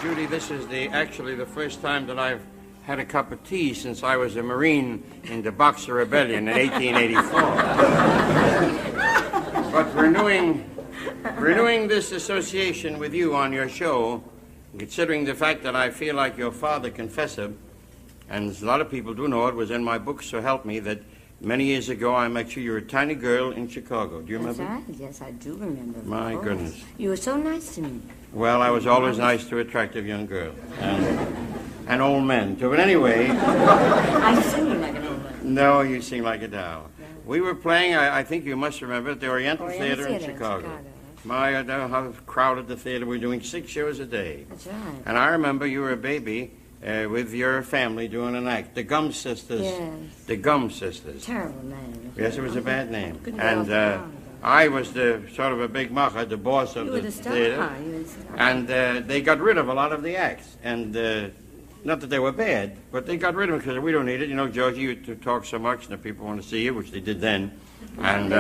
Judy, this is actually the first time that I've had a cup of tea since I was a Marine in the Boxer Rebellion in 1884. But renewing this association with you on your show, considering the fact that I feel like your father confessor, and a lot of people do know it, was in my book, So Help Me, that many years ago I met you. You were a tiny girl in Chicago. Do you remember? That's right. Yes, I do remember. My goodness. You were so nice to me. Well, I was always nice to attractive young girls. And old men, too. But anyway... I sing like an old man. No, you sing like a doll. Yeah. We were playing, I think you must remember it, the Oriental Theater in Chicago. My, how crowded the theater. We were doing 6 shows a day. That's right. And I remember you were a baby with your family doing an act. The Gum Sisters. Yes. The Gum Sisters. Terrible name. Yes, it was a bad name. And I was the sort of a big macher, the boss of the theater. You were the star. And they got rid of a lot of the acts. And not that they were bad, but they got rid of them because we don't need it. You know, Georgie, you talk so much and the people want to see you, which they did then. And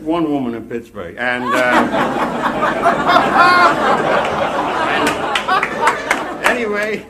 one woman in Pittsburgh. And anyway,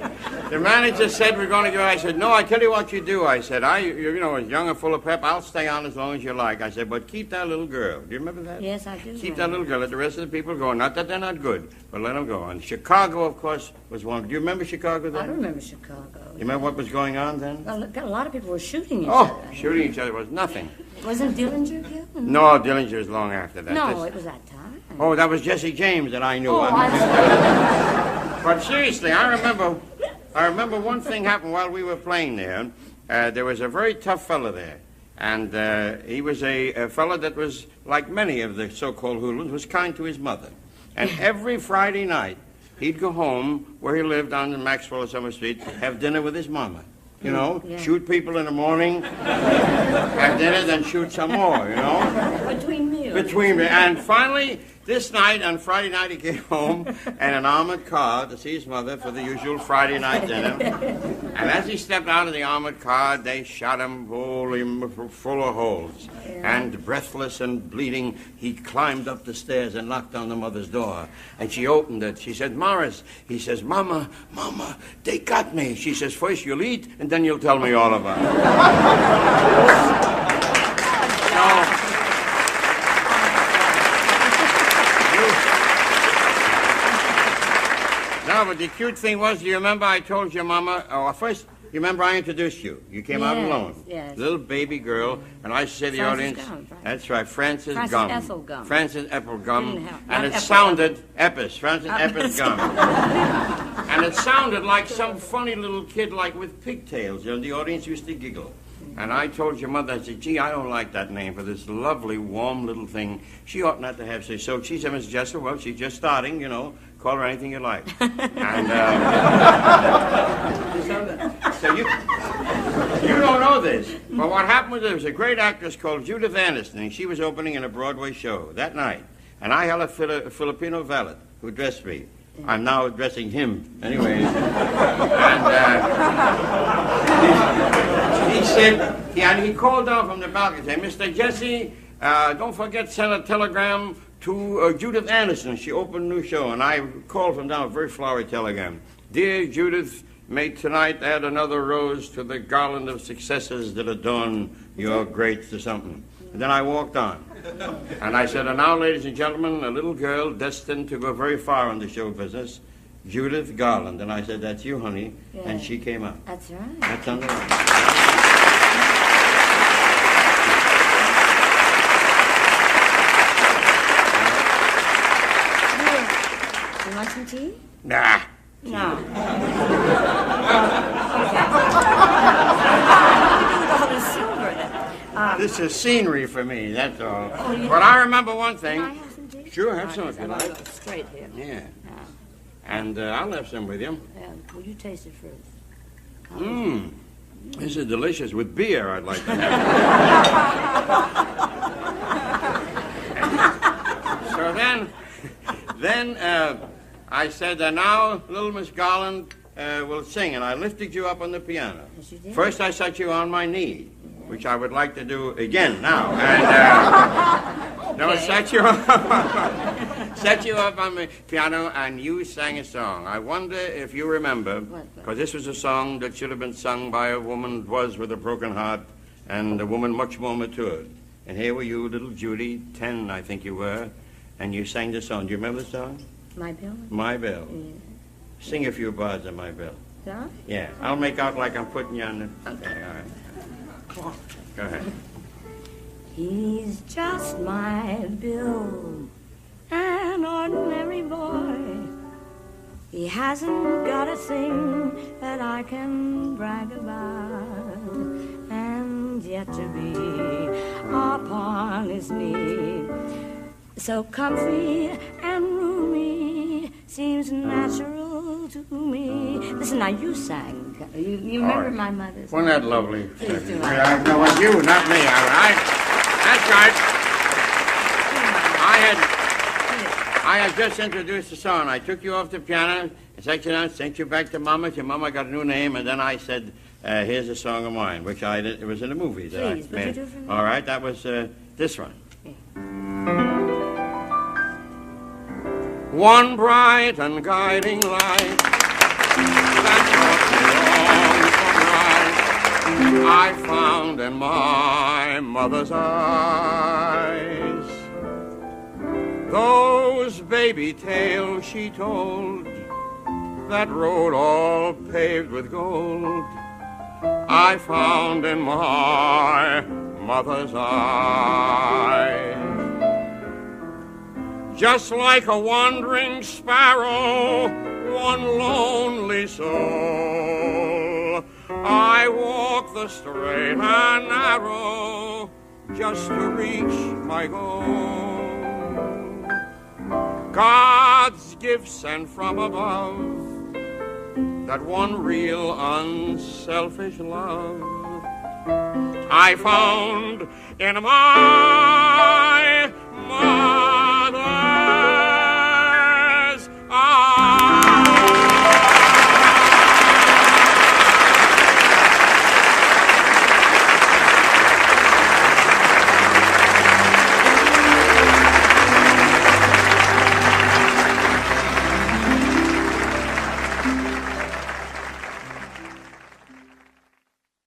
the manager said we're going to go. I said, no, I tell you what you do. I said, you know, young and full of pep. I'll stay on as long as you like. I said, but keep that little girl. Do you remember that? Yes, I do. Keep that little girl. Let the rest of the people go. Not that they're not good, but let them go. And Chicago, of course, was one. Do you remember Chicago then? I remember Chicago. You remember what was going on then? Well, a lot of people were shooting each other. Oh, shooting each other was nothing. Wasn't Dillinger killed? No, Dillinger was long after that. No, it was that time. Oh, that was Jesse James that I knew. But seriously, I remember one thing happened while we were playing there. There was a very tough fellow there. And he was a fellow that was, like many of the so-called hoodlums, was kind to his mother. And every Friday night, he'd go home where he lived on the Maxwell or Summer Street, have dinner with his mama. You know, shoot people in the morning, have dinner, then shoot some more, you know. Between meals. And finally, this night, on Friday night, he came home in an armored car to see his mother for the usual Friday night dinner. And as he stepped out of the armored car, they shot him full of holes. And breathless and bleeding, he climbed up the stairs and knocked on the mother's door. And she opened it. She said, Morris. He says, Mama, they got me. She says, first you'll eat, and then you'll tell me all about it. No, but the cute thing was, do you remember I told your mama, first, you remember I introduced you. You came out alone. Yes. Little baby girl, and I said to the audience, that's right, Frances Gum. Frances Ethel Gum. And it sounded, Frances Ethel Gum. And it sounded like some funny little kid, like with pigtails. You know, the audience used to giggle. And I told your mother, I said, gee, I don't like that name for this lovely, warm little thing. She ought not to have say so. She said, Miss Jessel, well, she's just starting, you know. Call her anything you like. And so you don't know this. But what happened was there was a great actress called Judith Anderson, and she was opening in a Broadway show that night. And I had a Filipino valet who dressed me. I'm now dressing him, anyway. And he said, and he called down from the balcony, saying, Mr. Jesse, don't forget send a telegram to Judith Anderson. She opened a new show, and I called from down a very flowery telegram. Dear Judith, may tonight add another rose to the garland of successes that adorn your great to something. And then I walked on. And I said, and now, ladies and gentlemen, a little girl destined to go very far in the show business, Judith Garland. And I said, that's you, honey. Yeah. And she came out. That's right. That's on the line. You want some tea? Nah. No. This is scenery for me, that's all. But I remember one thing. Can I have some tea? Sure, have some if you like. Straight here. Yeah. And I'll have some with you. Yeah. Will you taste it first? This is delicious. With beer, I'd like to have it. So then I said, now little Miss Garland will sing. And I lifted you up on the piano. Yes, you did. First I set you on my knee, which I would like to do again now. And set set you up on the piano, and you sang a song. I wonder if you remember, because this was a song that should have been sung by a woman with a broken heart, and a woman much more matured. And here were you, little Judy, 10, I think you were, and you sang the song. Do you remember the song? My Bill? My Bill. Yeah. Sing a few bars of My Bill. Yeah? Yeah, I'll make out like I'm putting you on the... Okay, all right. Go ahead. He's just my Bill, an ordinary boy. He hasn't got a thing that I can brag about, and yet to be upon his knee, so comfy and roomy, seems natural to me. Listen, now you sang. You remember my mother's. Wasn't that lovely? Please do. Yeah, no, it was you, not me, all right? That's right. I had just introduced the song. I took you off the piano, and sat you down, sent you back to Mama. Your Mama got a new name, and then I said, here's a song of mine, which I did. It was in the movie that Please, I would made. you do for me? All right, that was this one. Okay. One bright and guiding light that brought me home from right, I found in my mother's eyes. Those baby tales she told, that road all paved with gold, I found in my mother's eyes. Just like a wandering sparrow, one lonely soul, I walk the straight and narrow just to reach my goal. God's gifts sent from above, that one real unselfish love, I found in my